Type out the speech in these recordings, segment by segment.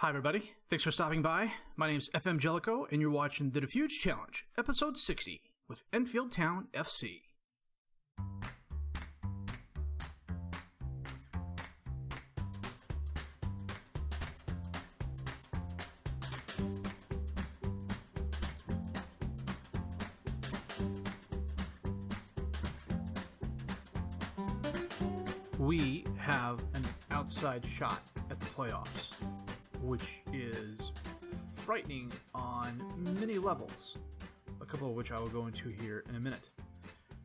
Hi everybody, thanks for stopping by. My name's FM Jellico and you're watching the Dafuge Challenge, episode 60, with Enfield Town FC. We have an outside shot at the playoffs, which is frightening on many levels, a couple of which I will go into here in a minute.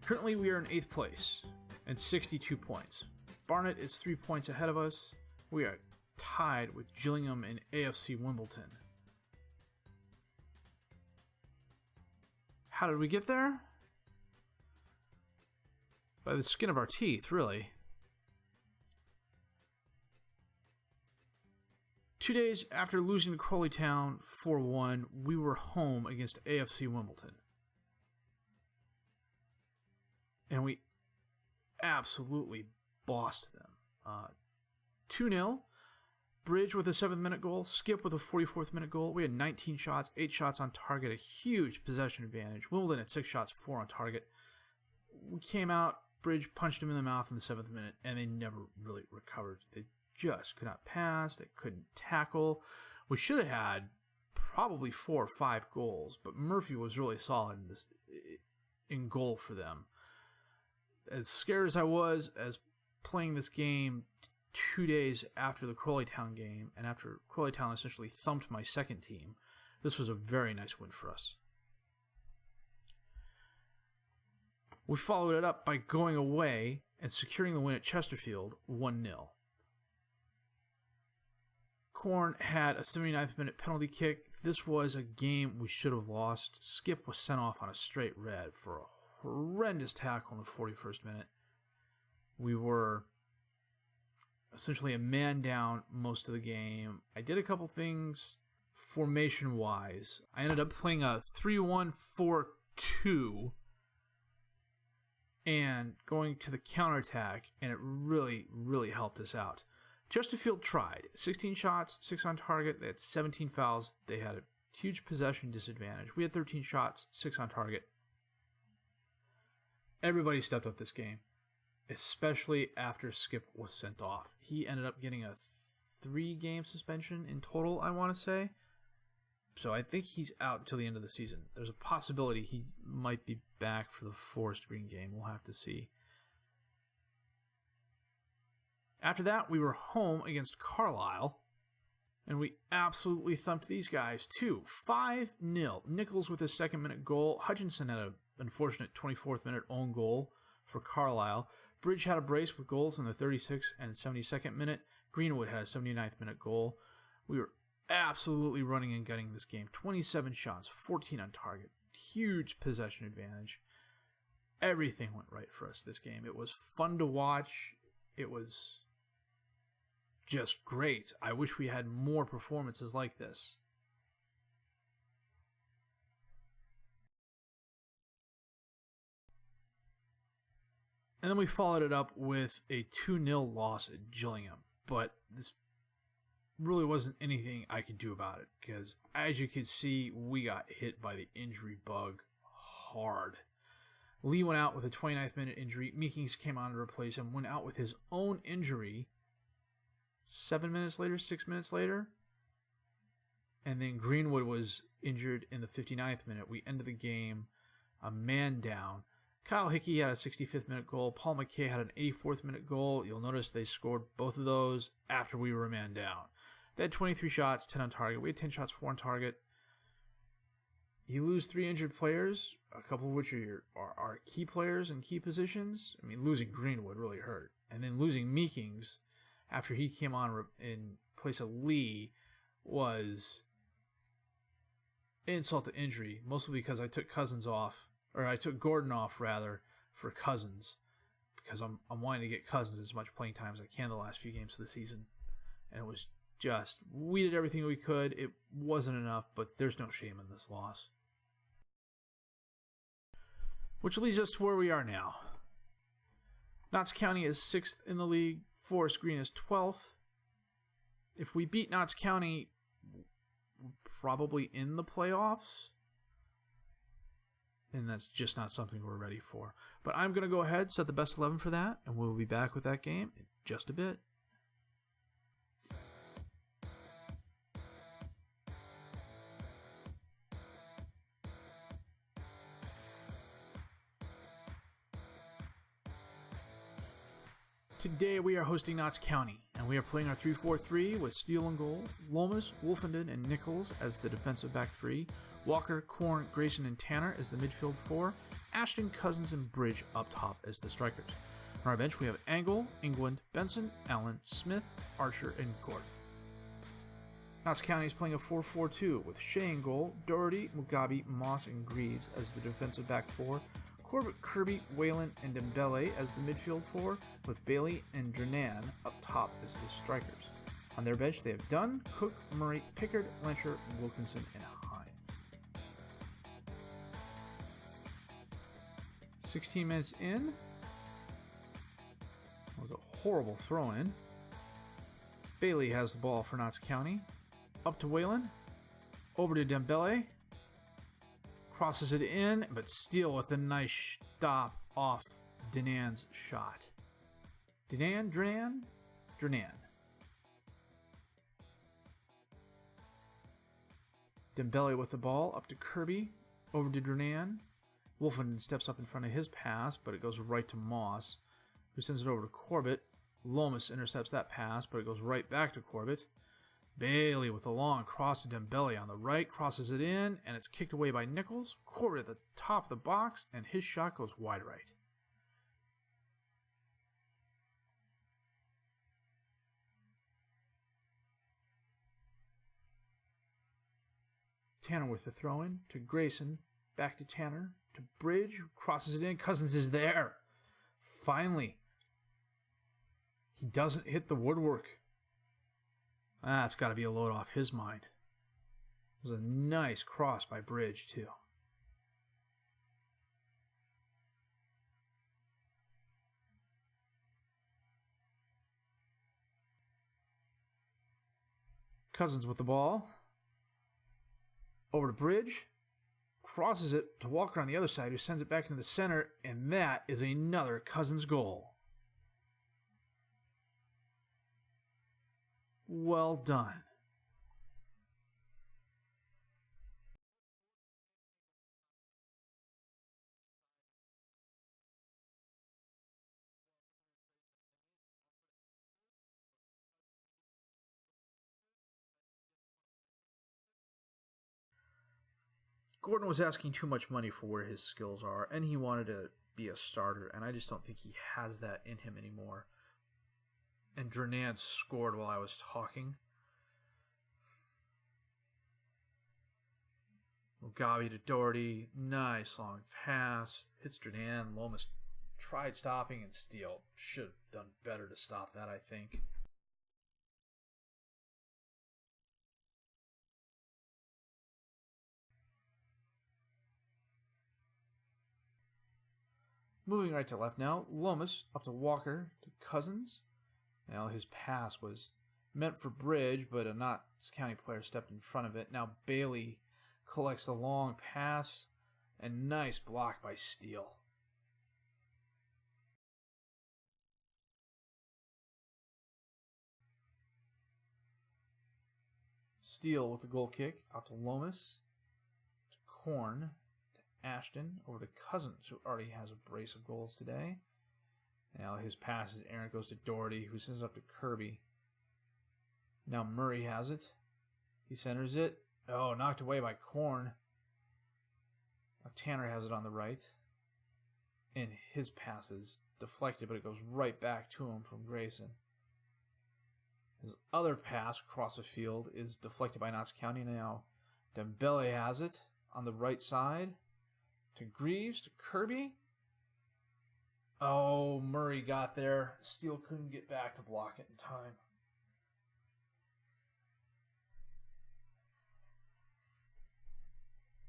Currently we are in 8th place and 62 points. Barnet is 3 points ahead of us. We are tied with Gillingham and AFC Wimbledon. How did we get there? By the skin of our teeth, really. 2 days after losing to Crawley Town 4-1, we were home against AFC Wimbledon. And we absolutely bossed them. 2-0. Bridge with a 7th-minute goal. Skip with a 44th minute goal. We had 19 shots, 8 shots on target, a huge possession advantage. Wimbledon had 6 shots, 4 on target. We came out, Bridge punched him in the mouth in the 7th minute, and they never really recovered. They just could not pass, they couldn't tackle. We should have had probably 4 or 5 goals, but Murphy was really solid in goal for them. As scared as I was as playing this game 2 days after the Crawley Town game, and after Crawley Town essentially thumped my second team, this was a very nice win for us. We followed it up by going away and securing the win at Chesterfield 1-0. Corn had a 79th minute penalty kick. This was a game we should have lost. Skip was sent off on a straight red for a horrendous tackle in the 41st minute. We were essentially a man down most of the game. I did a couple things formation-wise. I ended up playing a 3-1-4-2 and going to the counterattack, and it really, really helped us out. Chesterfield tried. 16 shots, 6 on target. They had 17 fouls. They had a huge possession disadvantage. We had 13 shots, 6 on target. Everybody stepped up this game, especially after Skip was sent off. He ended up getting a 3-game suspension in total, I want to say. So I think he's out until the end of the season. There's a possibility he might be back for the Forest Green game. We'll have to see. After that, we were home against Carlisle, and we absolutely thumped these guys too. 5-0. Nichols with his 2nd-minute goal. Hutchinson had an unfortunate 24th-minute own goal for Carlisle. Bridge had a brace with goals in the 36th and 72nd minute. Greenwood had a 79th-minute goal. We were absolutely running and gunning this game. 27 shots, 14 on target. Huge possession advantage. Everything went right for us this game. It was fun to watch. It was just great. I wish we had more performances like this. And then we followed it up with a 2-0 loss at Gillingham. But this really wasn't anything I could do about it, because as you can see, we got hit by the injury bug hard. Lee went out with a 29th minute injury. Meekings came on to replace him, went out with his own injury 7 minutes later, 6 minutes later. And then Greenwood was injured in the 59th minute. We ended the game a man down. Kyle Hickey had a 65th minute goal. Paul McKay had an 84th minute goal. You'll notice they scored both of those after we were a man down. They had 23 shots, 10 on target. We had 10 shots, 4 on target. You lose 3 injured players, a couple of which are our key players in key positions. I mean, losing Greenwood really hurt. And then losing Meekings after he came on in place of Lee was insult to injury, mostly because I took Gordon off rather for Cousins, because I'm wanting to get Cousins as much playing time as I can the last few games of the season. And it was just, we did everything we could. It wasn't enough, but there's no shame in this loss. Which leads us to where we are now. Notts County is 6th in the league. Forest Green is 12th. If we beat Notts County, probably in the playoffs. And that's just not something we're ready for. But I'm going to go ahead, set the best 11 for that, and we'll be back with that game in just a bit. Today we are hosting Notts County, and we are playing our 3-4-3 with Steele in goal, Lomas, Wolfenden, and Nichols as the defensive back three, Walker, Korn, Grayson, and Tanner as the midfield four, Ashton, Cousins, and Bridge up top as the strikers. On our bench we have Angle, England, Benson, Allen, Smith, Archer, and Gordon. Notts County is playing a 4-4-2 with Shea in goal, Doherty, Mugabe, Moss, and Greaves as the defensive back four, Corbett, Kirby, Whalen, and Dembele as the midfield four, with Bailey and Drenan up top as the strikers. On their bench, they have Dunn, Cook, Murray, Pickard, Lencher, Wilkinson, and Hines. 16 minutes in. That was a horrible throw-in. Bailey has the ball for Notts County. Up to Whalen. Over to Dembele. Crosses it in, but Steele with a nice stop off Drenan's shot. Drenan. Dembele with the ball, up to Kirby, over to Drenan. Wolfenden steps up in front of his pass, but it goes right to Moss, who sends it over to Corbett. Lomas intercepts that pass, but it goes right back to Corbett. Bailey with a long cross to Dembele on the right, crosses it in, and it's kicked away by Nichols. Corbett at the top of the box, and his shot goes wide right. Tanner with the throw-in to Grayson, back to Tanner, to Bridge, who crosses it in. Cousins is there. Finally. He doesn't hit the woodwork. It's got to be a load off his mind. It was a nice cross by Bridge, too. Cousins with the ball. Over to Bridge. Crosses it to Walker on the other side, who sends it back into the center, and that is another Cousins goal. Well done. Gordon was asking too much money for where his skills are, and he wanted to be a starter, and I just don't think he has that in him anymore. And Drenan scored while I was talking. Mugabe to Doherty. Nice long pass. Hits Drenan. Lomas tried stopping, and Steele should have done better to stop that, I think. Moving right to left now. Lomas up to Walker to Cousins. Now his pass was meant for Bridge, but a Notts County player stepped in front of it. Now Bailey collects the long pass, and nice block by Steele. Steele with the goal kick out to Lomas, to Korn, to Ashton, over to Cousins, who already has a brace of goals today. Now his pass is errant, goes to Doherty, who sends it up to Kirby. Now Murray has it. He centers it. Oh, knocked away by Korn. Now Tanner has it on the right. And his pass is deflected, but it goes right back to him from Grayson. His other pass across the field is deflected by Notts County. Now Dembele has it on the right side. To Greaves, to Kirby. Oh, Murray got there. Steele couldn't get back to block it in time.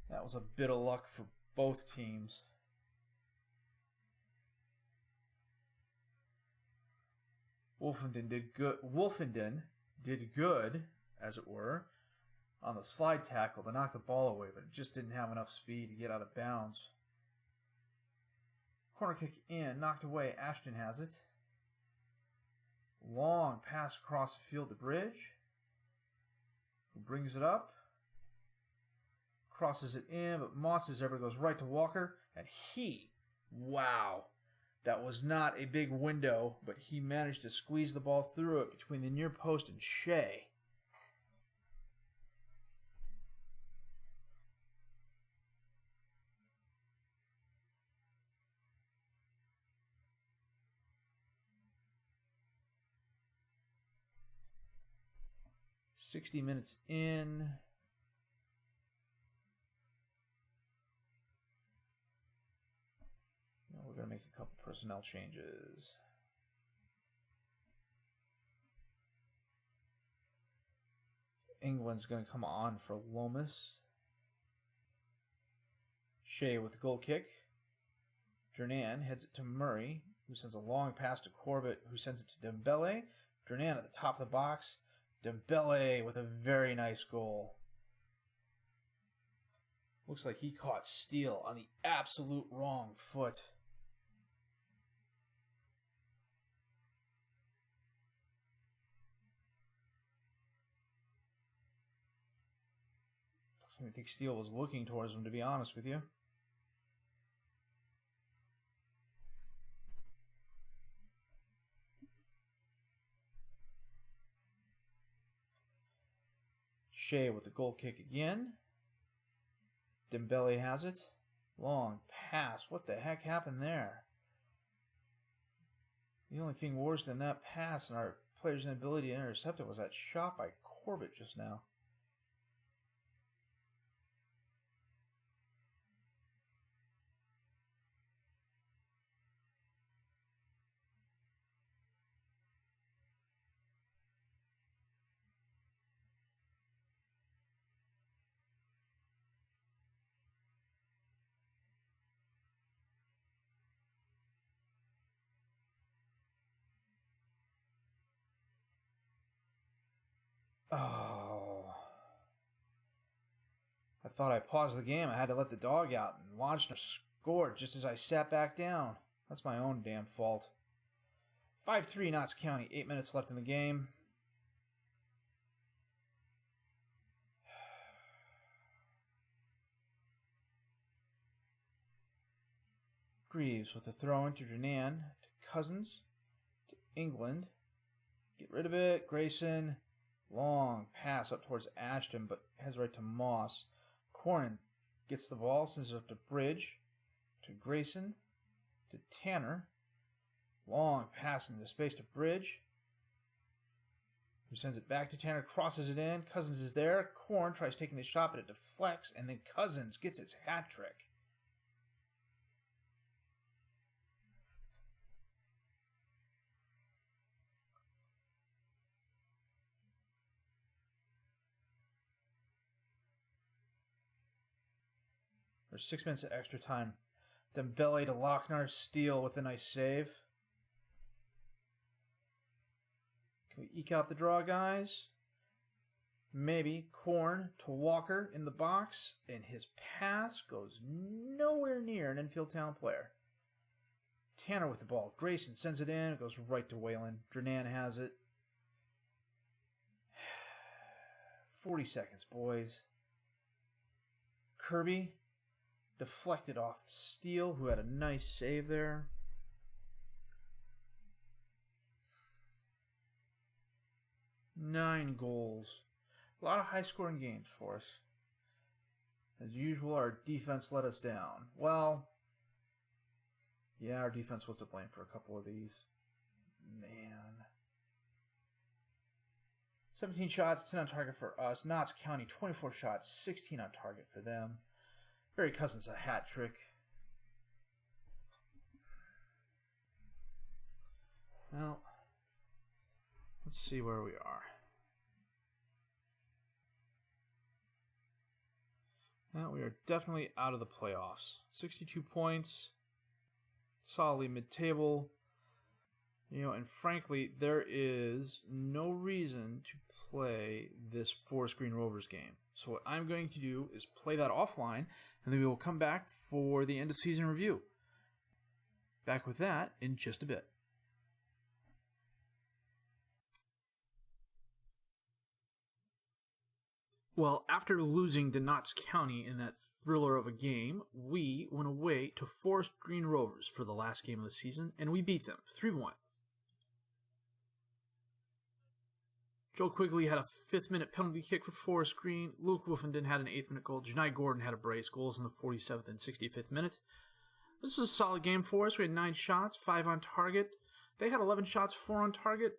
That was a bit of luck for both teams. Wolfenden did good, as it were. on the slide tackle to knock the ball away, but it just didn't have enough speed to get out of bounds. Corner kick in, knocked away. Ashton has it. Long pass across the field to Bridge, who brings it up. Crosses it in, but Moss's ever goes right to Walker, and wow, that was not a big window, but he managed to squeeze the ball through it between the near post and Shea. "60 minutes in. We're going to make a couple personnel changes. England's going to come on for Lomas. Shea with the goal kick. Jernan heads it to Murray, who sends a long pass to Corbett, who sends it to Dembele. Jernan at the top of the box. Dembele with a very nice goal. Looks like he caught Steele on the absolute wrong foot. I think Steele was looking towards him, to be honest with you. Shea with the goal kick again. Dembele has it. Long pass. What the heck happened there? The only thing worse than that pass and our player's inability to intercept it was that shot by Corbett just now. Oh. I thought I paused the game. I had to let the dog out and launched and scored just as I sat back down. That's my own damn fault. 5-3 Notts County. 8 minutes left in the game. Greaves with a throw into Jernan, to Cousins, to England. Get rid of it. Grayson. Long pass up towards Ashton, but heads right to Moss. Cornyn gets the ball, sends it up to Bridge, to Grayson, to Tanner. Long pass into space to Bridge, who sends it back to Tanner, crosses it in. Cousins is there. Corn tries taking the shot, but it deflects, and then Cousins gets his hat trick. There's 6 minutes of extra time. Dembele to Lochner. Steele with a nice save. Can we eke out the draw, guys? Maybe. Corn to Walker in the box, and his pass goes nowhere near an Enfield Town player. Tanner with the ball. Grayson sends it in. It goes right to Whalen. Jernan has it. 40 seconds, boys. Kirby deflected off Steele, who had a nice save there. Nine goals. A lot of high-scoring games for us. As usual, our defense let us down. Well, yeah, our defense was to blame for a couple of these. Man. 17 shots, 10 on target for us. Notts County, 24 shots, 16 on target for them. Barry Cousins, a hat trick. Well, let's see where we are. Now we are definitely out of the playoffs. 62 points. Solidly mid-table. And frankly, there is no reason to play this Forest Green Rovers game. So what I'm going to do is play that offline, and then we will come back for the end of season review. Back with that in just a bit. Well, after losing to Notts County in that thriller of a game, we went away to Forest Green Rovers for the last game of the season, and we beat them 3-1. Joe Quigley had a 5th-minute penalty kick for Forest Green. Luke Woofenden had an 8th-minute goal. Janai Gordon had a brace. Goals in the 47th and 65th minute. This is a solid game for us. We had 9 shots, 5 on target. They had 11 shots, 4 on target.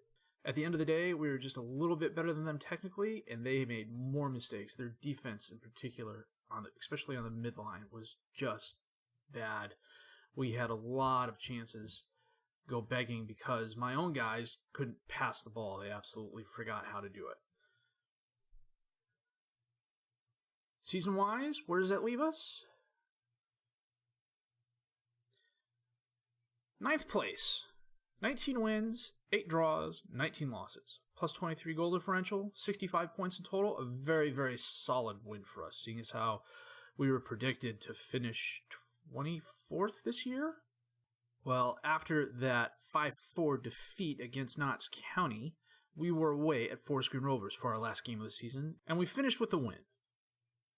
At the end of the day, we were just a little bit better than them technically, and they made more mistakes. Their defense in particular, especially on the midline, was just bad. We had a lot of chances go begging because my own guys couldn't pass the ball. They absolutely forgot how to do it. Season-wise, where does that leave us? 9th place. 19 wins, 8 draws, 19 losses. Plus 23 goal differential, 65 points in total. A very, very solid win for us, seeing as how we were predicted to finish 24th this year. Well, after that 5-4 defeat against Notts County, we were away at Forest Green Rovers for our last game of the season, and we finished with a win.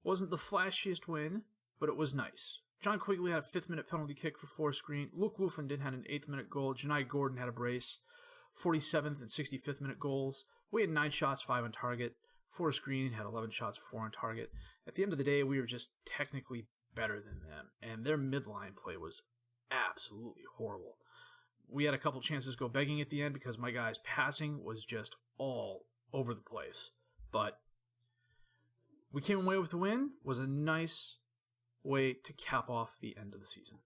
Wasn't the flashiest win, but it was nice. John Quigley had a 5th-minute penalty kick for Forest Green. Luke Woofenden had an 8th-minute goal. Janai Gordon had a brace. 47th and 65th minute goals. We had 9 shots, 5 on target. Forest Green had 11 shots, 4 on target. At the end of the day, we were just technically better than them, and their midline play was absolutely horrible. We had a couple chances go begging at the end because my guys' passing was just all over the place. But we came away with the win. It was a nice way to cap off the end of the season.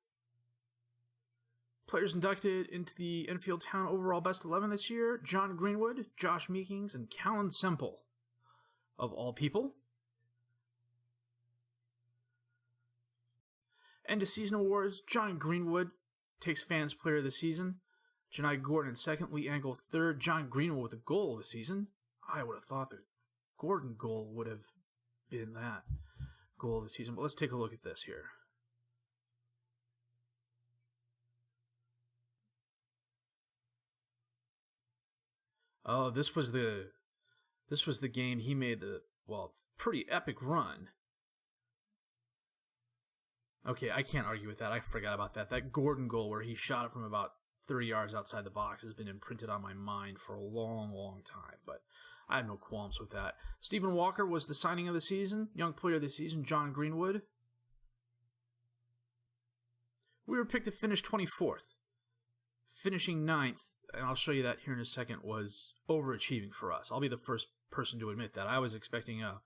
Players inducted into the Enfield Town overall best 11 this year: John Greenwood, Josh Meekings, and Callan Semple, of all people. End of season awards: John Greenwood takes Fans Player of the Season. Janai Gordon second, Lee Angle third. John Greenwood with a goal of the season. I would have thought the Gordon goal would have been that goal of the season, but let's take a look at this here. Oh, this was the game he made the, pretty epic run. Okay, I can't argue with that. I forgot about that. That Gordon goal where he shot it from about 30 yards outside the box has been imprinted on my mind for a long, long time, but I have no qualms with that. Stephen Walker was the signing of the season. Young player of the season, John Greenwood. We were picked to finish 24th. Finishing 9th, and I'll show you that here in a second, was overachieving for us. I'll be the first person to admit that. I was expecting a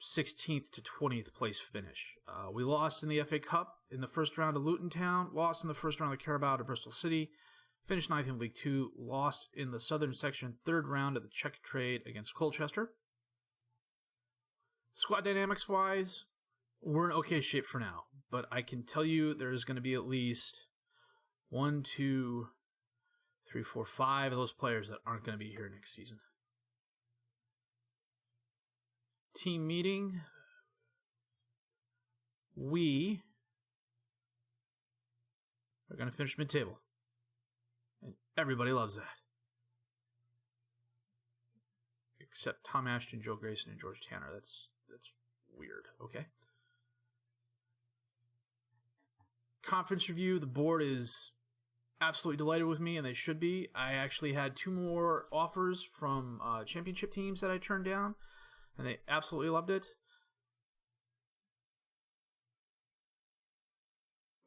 16th to 20th place finish. We lost in the FA Cup in the first round to Luton Town, lost in the first round of Carabao to Bristol City, finished 9th in League 2, lost in the Southern Section 3rd round of the Czech Trade against Colchester. Squad dynamics-wise, we're in okay shape for now, but I can tell you there's going to be at least 1, 2, 3, 4, 5 of those players that aren't going to be here next season. Team meeting. We are going to finish mid-table. And everybody loves that. Except Tom Ashton, Joe Grayson, and George Tanner. That's weird. Okay. Conference review. The board is absolutely delighted with me, and they should be. I actually had 2 more offers from championship teams that I turned down, and they absolutely loved it.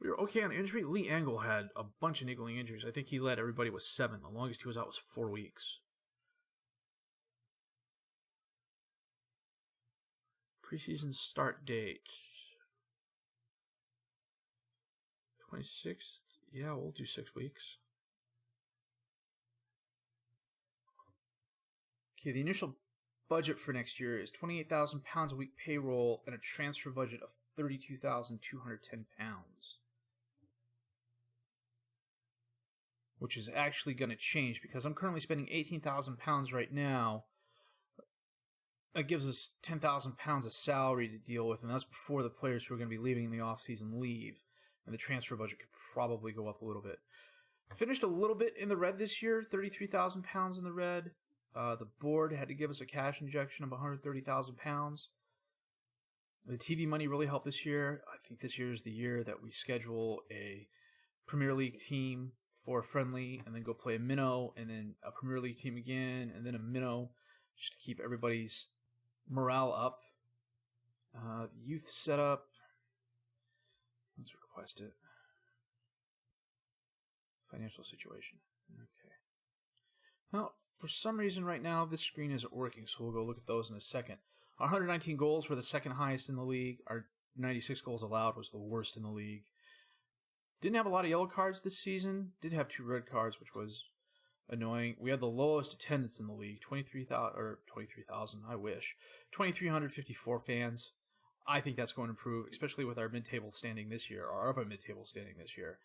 We were okay on injury. Lee Angle had a bunch of niggling injuries. I think he led everybody with 7. The longest he was out was 4 weeks. Preseason start date. 26th. Yeah, we'll do 6 weeks. Okay, the initial budget for next year is £28,000 a week payroll and a transfer budget of £32,210. which is actually going to change because I'm currently spending £18,000 right now. That gives us £10,000 of salary to deal with, and that's before the players who are going to be leaving in the offseason leave, and the transfer budget could probably go up a little bit. I finished a little bit in the red this year, £33,000 in the red. The board had to give us a cash injection of £130,000. The TV money really helped this year. I think this year is the year that we schedule a Premier League team for a friendly, and then go play a minnow, and then a Premier League team again, and then a minnow, just to keep everybody's morale up. The youth setup. Let's request it. Financial situation. Okay. Well, for some reason right now, this screen isn't working, so we'll go look at those in a second. Our 119 goals were the second highest in the league. Our 96 goals allowed was the worst in the league. Didn't have a lot of yellow cards this season. Did have 2 red cards, which was annoying. We had the lowest attendance in the league, 23,000, I wish. 2,354 fans. I think that's going to improve, especially with our mid-table standing this year, our upper mid-table standing this year.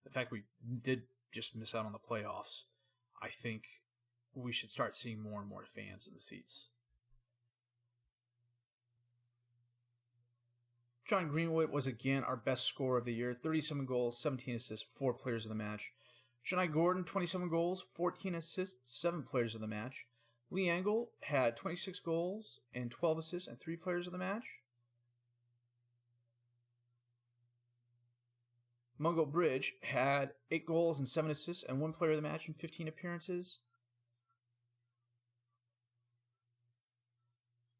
The fact we did just miss out on the playoffs, I think we should start seeing more and more fans in the seats. John Greenwood was again our best scorer of the year, 37 goals, 17 assists, 4 players of the match. Shania Gordon, 27 goals, 14 assists, 7 players of the match. Lee Engel had 26 goals and 12 assists and 3 players of the match. Mungo Bridge had 8 goals and 7 assists and 1 player of the match in 15 appearances.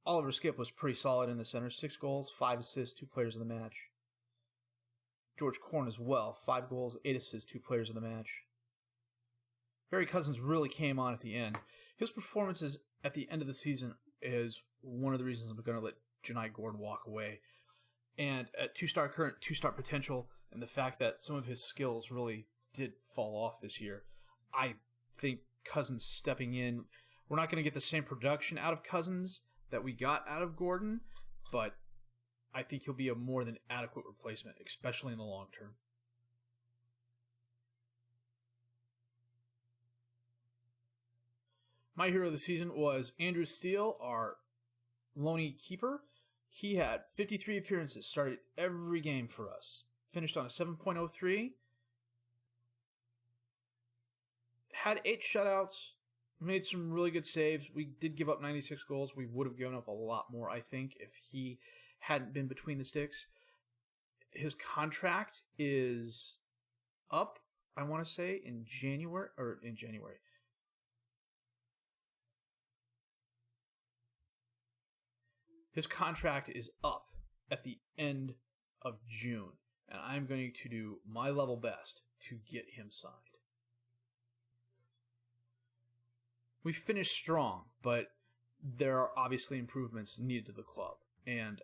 Oliver Skip was pretty solid in the center. 6 goals, 5 assists, 2 players of the match. George Corn as well. 5 goals, 8 assists, 2 players of the match. Barry Cousins really came on at the end. His performances at the end of the season is one of the reasons I'm going to let Janai Gordon walk away. And at 2-star current, 2-star potential, and the fact that some of his skills really did fall off this year, I think Cousins stepping in, we're not going to get the same production out of Cousins that we got out of Gordon, but I think he'll be a more than adequate replacement, especially in the long term. My hero of the season was Andrew Steele, our loanee keeper. He had 53 appearances, started every game for us. Finished on a 7.03. Had 8 shutouts. Made some really good saves. We did give up 96 goals. We would have given up a lot more, I think, if he hadn't been between the sticks. His contract is up, I want to say, in January. His contract is up at the end of June, and I'm going to do my level best to get him signed. We finished strong, but there are obviously improvements needed to the club, and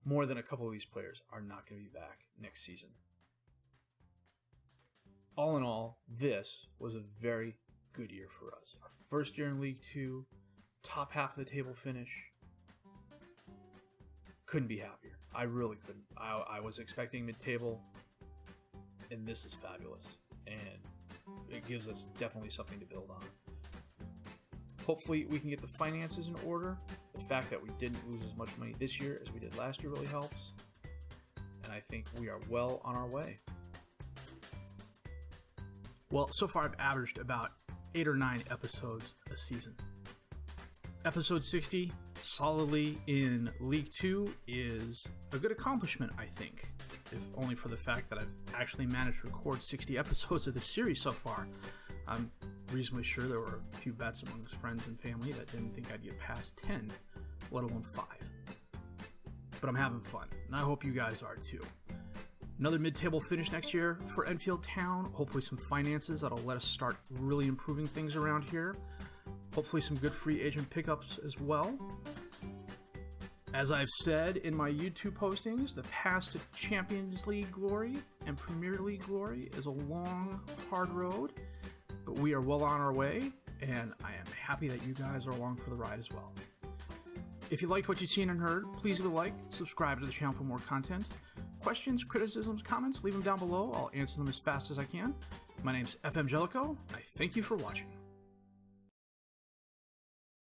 more than a couple of these players are not going to be back next season. All in all, this was a very good year for us. Our first year in League Two, top half of the table finish. Couldn't be happier. I really couldn't. I was expecting mid-table, and this is fabulous, and it gives us definitely something to build on. Hopefully we can get the finances in order. The fact that we didn't lose as much money this year as we did last year really helps. And I think we are well on our way. Well, so far I've averaged about 8 or 9 episodes a season. Episode 60, solidly in League 2, is a good accomplishment, I think. If only for the fact that I've actually managed to record 60 episodes of this series so far. I'm reasonably sure there were a few bets amongst friends and family that didn't think I'd get past 10, let alone 5. But I'm having fun, and I hope you guys are too. Another mid-table finish next year for Enfield Town. Hopefully some finances that'll let us start really improving things around here. Hopefully some good free agent pickups as well. As I've said in my YouTube postings, the path to Champions League glory and Premier League glory is a long, hard road. But we are well on our way, and I am happy that you guys are along for the ride as well. If you liked what you've seen and heard, please leave a like, subscribe to the channel for more content. Questions, criticisms, comments, leave them down below. I'll answer them as fast as I can. My name's FM Jellico. I thank you for watching.